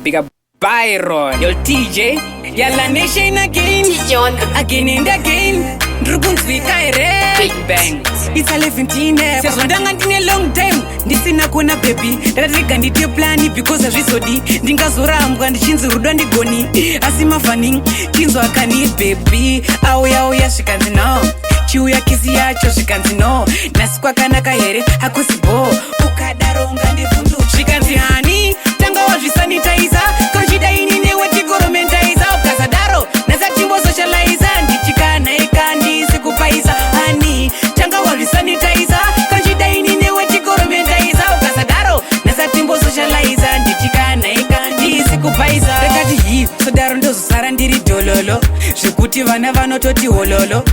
Big up Byron, yo TJ, yalla nation again, again and again. Drubun swikaire, Big Bang. It's a 17 sezondanga ndine long time ndisina kuona baby ndatarega ndite plani because azvisodi ndingazorambwa ndichinzirudwa ndigoni asi mafani chinzo akani baby auya svikanzi no chiuya kisi yacho svikanzi no nasikwa kanaka here hakusibo ukadaro ungandifundu svikanzi hani tanga wazvisanitiza kochida ini newe tigoromentiza ukazadaro nasatimbo socializa ndichikana ikandisi kupaisa hani tanga wazvisanitiza kochida ini newe tigoromentiza ukazadaro nasatimbo socializa ndichikana ikandisi kupaisa rekati hii sodaro ndozosara ndiri dololo zvekuti vana vanototi hololo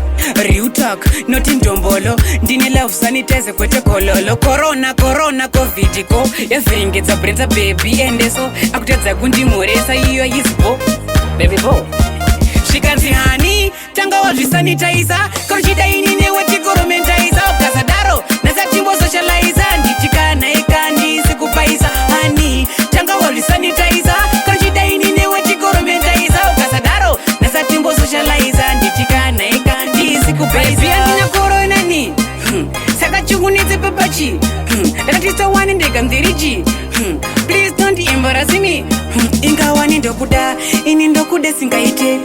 riutak noti ndombolo ndine love sanitize kwete kololo corona covid ko yavhiringedza brenza baby endeso akutedza kundimhoresa iyo yisbo baby bo svikanzi hani tanga wazvisanitiza kochida ini newe tigoromentiza ukazadaro nasatimbo socializa ndichikana ikandisi kupaisa hani tanga wazvisanitiza kochida ini newe tigoromentiza ukazadaro nasatimbo socializa ndichikana ikandisi kupaisa andina corona ni saka chikunitse papachi ndakatisa ndega mdhiriji please don't embarrass me ingawani ndokuda ini ndokuda singaite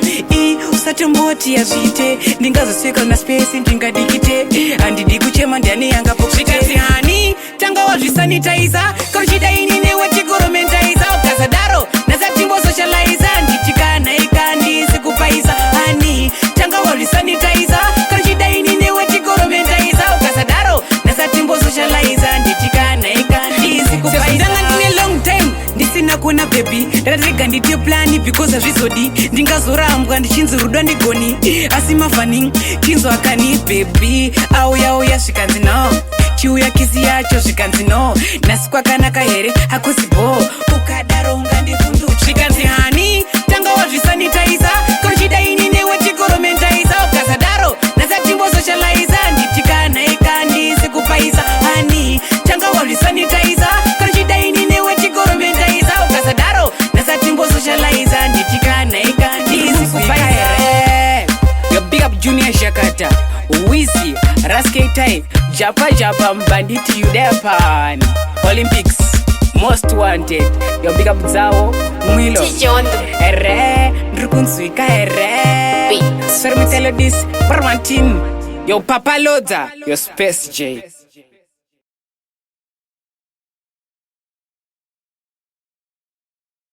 usatomboti yazvite ndingazosvika na space ndingadikite handidi kuchema ndiani yanga pokvikazi hani tanga wazvisanitiza kochida ini newe tigoromentiza ukazadaro nasatimbo socializa ndichikana ikandisi kupaisa hani tanga wazvisanitiza kochida ini newe tigoromentiza ukazadaro nasatimbo socializa ndichikana ikandisi kupaisa ndine long time ndisina kuona baby ndatarega ndite plani because azvisodi ndingazorambwa ndichinzirudwa ndigoni asi mafani chinzo akani baby auya svikanzi no chiuya kisi yacho svikanzi no nasikwa kanaka here hakusibo ukadaro ungandifundu svikanzi hani tanga wazvisanitiza kochida ini newe tigoromentiza ukazadaro nasatimbo socializa ndichikana ikandisi kupaisa hani tanga wazvisanitiza kochida ini newe tigoromentiza ukazadaro nasatimbo socializa ndichikana ikandisi kupaisa. Yo big up Junior Shakata, Wizzy, Rasketai, Japa Mbanditi Yudepan, Olympics, Most Wanted. Yo big up Zao, Mwilo, Ndrukunswika Sorry Melodies, Parmantin, yo Papa Loza, yo Space J.